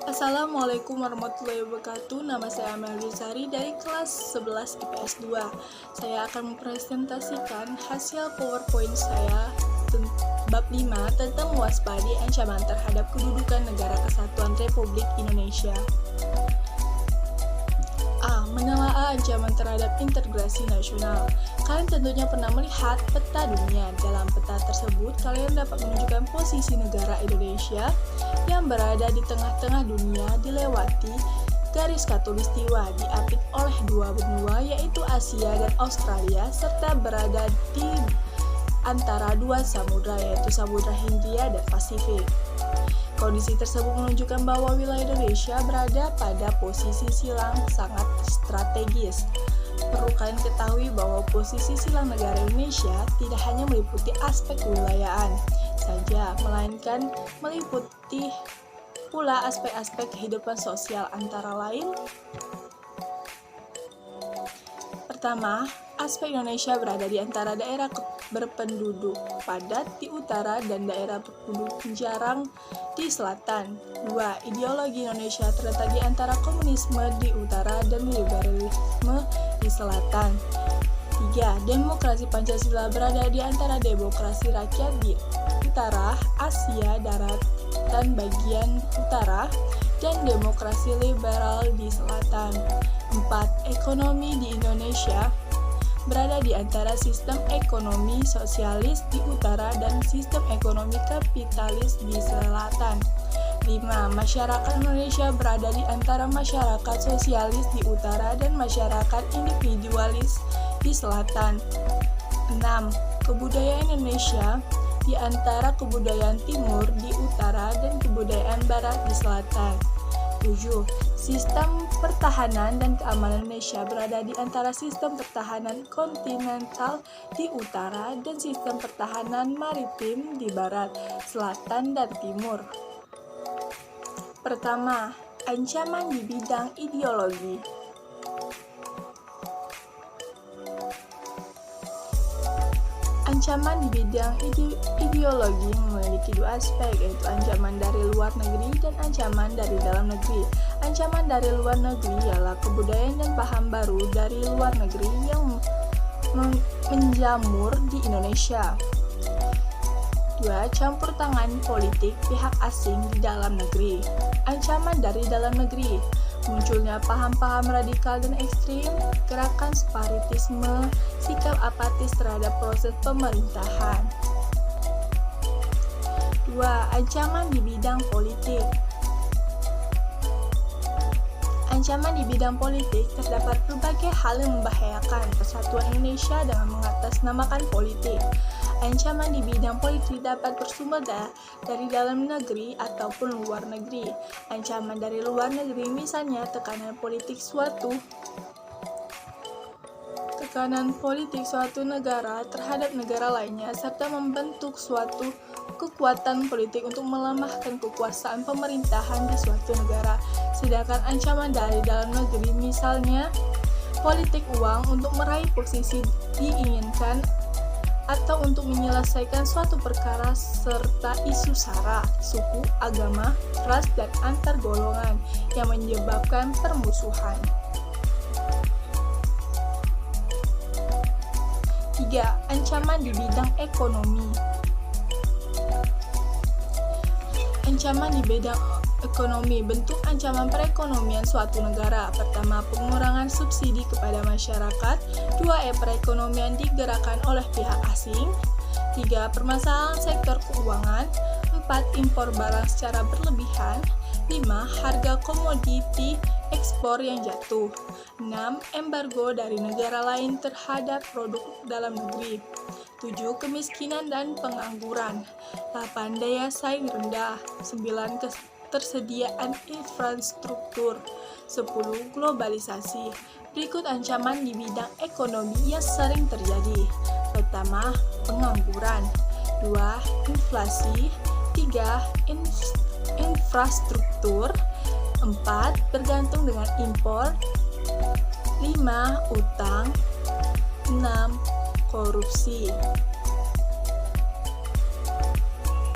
Assalamualaikum warahmatullahi wabarakatuh. Nama saya Amelia Sari dari kelas 11 IPS 2. Saya akan mempresentasikan hasil PowerPoint saya bab 5 tentang mewaspadai ancaman terhadap kedudukan Negara Kesatuan Republik Indonesia. A. Menelaah ancaman terhadap integrasi nasional. Kalian tentunya pernah melihat peta dunia. Dalam peta tersebut, kalian dapat menunjukkan posisi negara Indonesia yang berada di tengah-tengah dunia dilewati garis khatulistiwa diapit oleh dua benua yaitu Asia dan Australia serta berada di antara dua samudra yaitu Samudra Hindia dan Pasifik. Kondisi tersebut menunjukkan bahwa wilayah Indonesia berada pada posisi silang sangat strategis. Perlu kalian ketahui bahwa posisi silang negara Indonesia tidak hanya meliputi aspek kewilayahan saja, melainkan meliputi pula aspek-aspek kehidupan sosial antara lain. Pertama, aspek Indonesia berada di antara daerah berpenduduk padat di utara dan daerah berpenduduk jarang di selatan. 2. Ideologi Indonesia terletak di antara komunisme di utara dan liberalisme di selatan. 3. Demokrasi Pancasila berada di antara demokrasi rakyat di utara, Asia daratan bagian utara, dan demokrasi liberal di selatan. 4. Ekonomi di Indonesia berada di antara sistem ekonomi sosialis di utara dan sistem ekonomi kapitalis di selatan. 5. Masyarakat Indonesia berada di antara masyarakat sosialis di utara dan masyarakat individualis di selatan. 6. Kebudayaan Indonesia di antara kebudayaan timur di utara dan kebudayaan barat di selatan. 7. Sistem pertahanan dan keamanan Indonesia berada di antara sistem pertahanan kontinental di utara dan sistem pertahanan maritim di barat, selatan, dan timur. Pertama, ancaman di bidang ideologi. Ancaman di bidang ideologi memiliki dua aspek, yaitu ancaman dari luar negeri dan ancaman dari dalam negeri. Ancaman dari luar negeri ialah kebudayaan dan paham baru dari luar negeri yang menjamur di Indonesia. 2. Campur tangan politik pihak asing di dalam negeri. Ancaman dari dalam negeri: munculnya paham-paham radikal dan ekstrim, gerakan separatisme, sikap apatis terhadap proses pemerintahan. 2. Ancaman di bidang politik. Ancaman di bidang politik terdapat berbagai hal yang membahayakan persatuan Indonesia dengan mengatasnamakan politik. Ancaman di bidang politik dapat bersumber dari dalam negeri ataupun luar negeri. Ancaman dari luar negeri misalnya tekanan politik suatu negara terhadap negara lainnya serta membentuk suatu kekuatan politik untuk melemahkan kekuasaan pemerintahan di suatu negara. Sedangkan ancaman dari dalam negeri misalnya politik uang untuk meraih posisi diinginkan atau untuk menyelesaikan suatu perkara serta isu sara, suku, agama, ras, dan antar golongan yang menyebabkan permusuhan. 3. Ancaman di bidang ekonomi. Ancaman di bidang ekonomi, bentuk ancaman perekonomian suatu negara. Pertama, pengurangan subsidi kepada masyarakat. 2. Perekonomian digerakkan oleh pihak asing. 3. Permasalahan sektor keuangan. 4. Impor barang secara berlebihan. 5. Harga komoditi ekspor yang jatuh. 6. Embargo dari negara lain terhadap produk dalam negeri. 7. Kemiskinan dan pengangguran. 8. Daya saing rendah. 9. Ketersediaan infrastruktur. 10. Globalisasi. Berikut ancaman di bidang ekonomi yang sering terjadi. Pertama, pengangguran. 2. Inflasi. 3. Infrastruktur. 4. Bergantung dengan impor. 5. Utang. 6. Korupsi.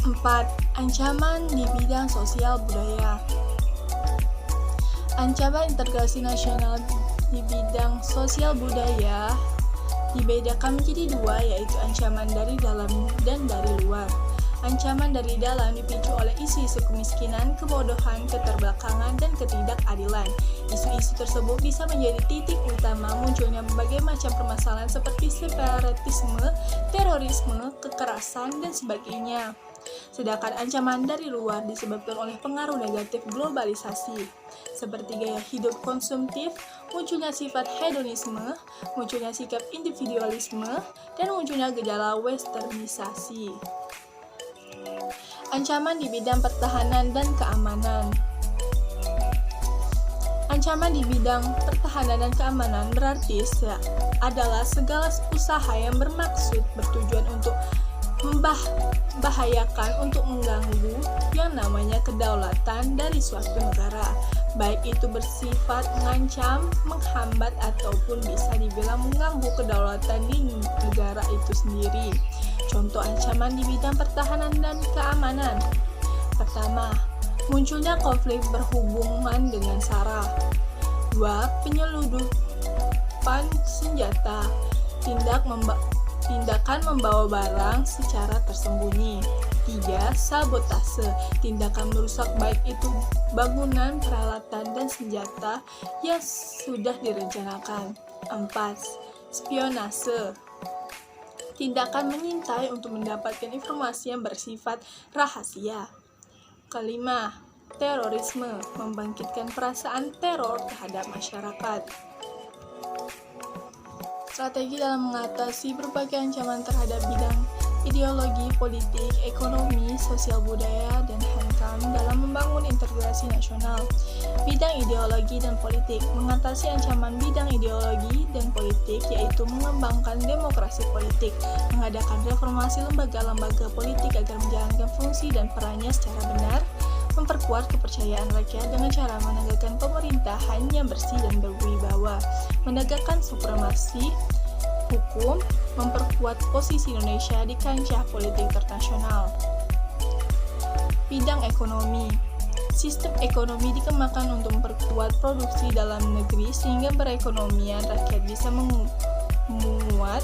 4. Ancaman di bidang sosial budaya. Ancaman integrasi nasional di bidang sosial budaya dibedakan menjadi dua, yaitu ancaman dari dalam dan dari luar. Ancaman dari dalam dipicu oleh isu-isu kemiskinan, kebodohan, keterbelakangan, dan ketidakadilan. Isu-isu tersebut bisa menjadi titik utama munculnya berbagai macam permasalahan seperti separatisme, terorisme, kekerasan, dan sebagainya. Sedangkan ancaman dari luar disebabkan oleh pengaruh negatif globalisasi, seperti gaya hidup konsumtif, munculnya sifat hedonisme, munculnya sikap individualisme, dan munculnya gejala westernisasi. Ancaman di bidang pertahanan dan keamanan. Ancaman di bidang pertahanan dan keamanan berarti adalah segala usaha yang bertujuan untuk membahayakan, untuk mengganggu yang namanya kedaulatan dari suatu negara, baik itu bersifat mengancam, menghambat, ataupun bisa dibilang mengganggu kedaulatan di negara itu sendiri. Contoh ancaman di bidang pertahanan dan keamanan. Pertama, munculnya konflik berhubungan dengan SARA. 2. Penyelundupan senjata. Tindakan membawa barang secara tersembunyi. 3. Sabotase. Tindakan merusak baik itu bangunan, peralatan, dan senjata yang sudah direncanakan. 4. Spionase. Tindakan mengintai untuk mendapatkan informasi yang bersifat rahasia. Kelima, terorisme, membangkitkan perasaan teror terhadap masyarakat. Strategi dalam mengatasi berbagai ancaman terhadap bidang ideologi, politik, ekonomi, sosial budaya, dan HANKAM dalam membangun integrasi nasional. Bidang ideologi dan politik mengatasi ancaman bidang ideologi dan politik yaitu mengembangkan demokrasi politik, mengadakan reformasi lembaga-lembaga politik agar menjalankan fungsi dan perannya secara benar, memperkuat kepercayaan rakyat dengan cara menegakkan pemerintahan yang bersih dan berwibawa, menegakkan supremasi hukum, memperkuat posisi Indonesia di kancah politik internasional. Bidang ekonomi. Sistem ekonomi dikembangkan untuk memperkuat produksi dalam negeri sehingga perekonomian rakyat bisa menguat.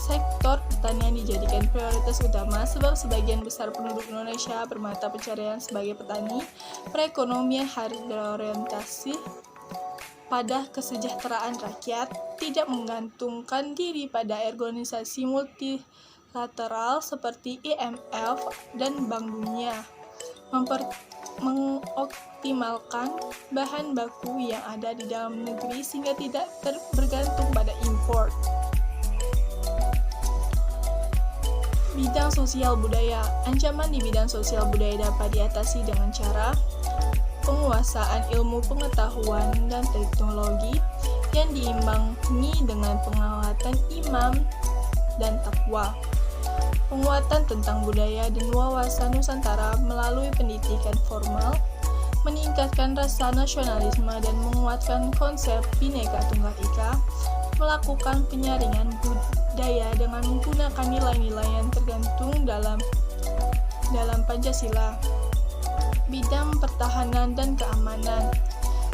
Sektor pertanian dijadikan prioritas utama sebab sebagian besar penduduk Indonesia bermata pencarian sebagai petani. Perekonomian harus berorientasi pada kesejahteraan rakyat, tidak menggantungkan diri pada organisasi multilateral seperti IMF dan Bank Dunia, mengoptimalkan bahan baku yang ada di dalam negeri sehingga tidak bergantung pada impor. Bidang sosial budaya. Ancaman di bidang sosial budaya dapat diatasi dengan cara penguasaan ilmu pengetahuan dan teknologi yang diimbangi dengan penguatan iman dan takwa. Penguatan tentang budaya dan wawasan Nusantara melalui pendidikan formal, meningkatkan rasa nasionalisme dan menguatkan konsep Bhinneka Tunggal Ika, melakukan penyaringan budaya dengan menggunakan nilai-nilai yang tergantung dalam Pancasila. Bidang pertahanan dan keamanan.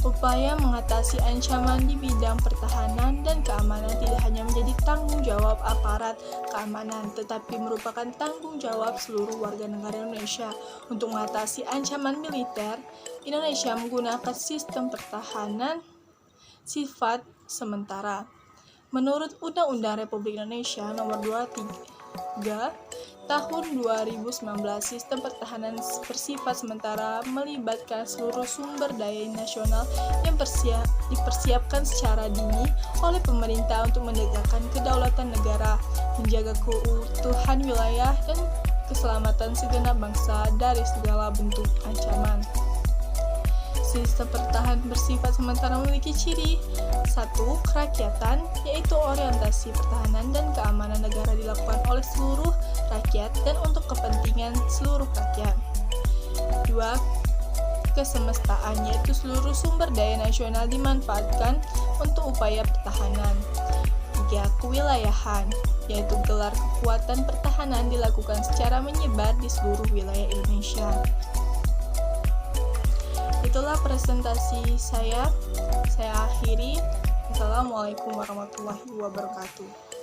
Upaya mengatasi ancaman di bidang pertahanan dan keamanan tidak hanya menjadi tanggung jawab aparat keamanan, tetapi merupakan tanggung jawab seluruh warga negara Indonesia. Untuk mengatasi ancaman militer, Indonesia menggunakan sistem pertahanan sifat sementara. Menurut Undang-Undang Republik Indonesia Nomor 23 Tahun 2019, sistem pertahanan bersifat sementara melibatkan seluruh sumber daya nasional yang dipersiapkan secara dini oleh pemerintah untuk menegakkan kedaulatan negara, menjaga keutuhan wilayah, dan keselamatan segenap bangsa dari segala bentuk ancaman. Sistem pertahanan bersifat sementara memiliki ciri 1. Kerakyatan, yaitu orientasi pertahanan dan keamanan negara dilakukan oleh seluruh rakyat dan untuk kepentingan seluruh rakyat. 2. Kesemestaan, yaitu seluruh sumber daya nasional dimanfaatkan untuk upaya pertahanan. 3. Kewilayahan, yaitu gelar kekuatan pertahanan dilakukan secara menyebar di seluruh wilayah Indonesia. itulah presentasi saya. Saya akhiri. Assalamualaikum warahmatullahi wabarakatuh.